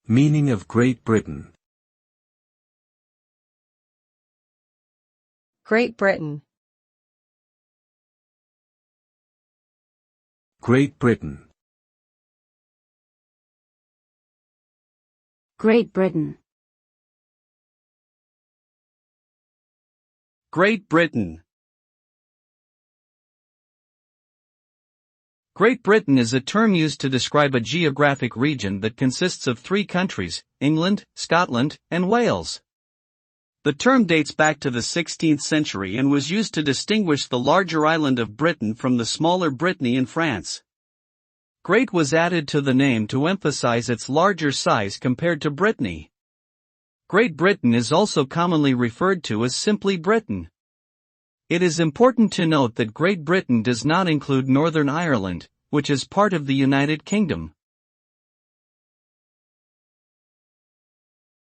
Meaning of Great Britain. Great Britain. Great Britain. Great Britain. Great Britain. Great Britain is a term used to describe a geographic region that consists of 3 countries, England, Scotland, and Wales. The term dates back to the 16th century and was used to distinguish the larger island of Britain from the smaller Brittany in France. Great was added to the name to emphasize its larger size compared to Brittany. Great Britain is also commonly referred to as simply Britain. It is important to note that Great Britain does not include Northern Ireland, which is part of the United Kingdom.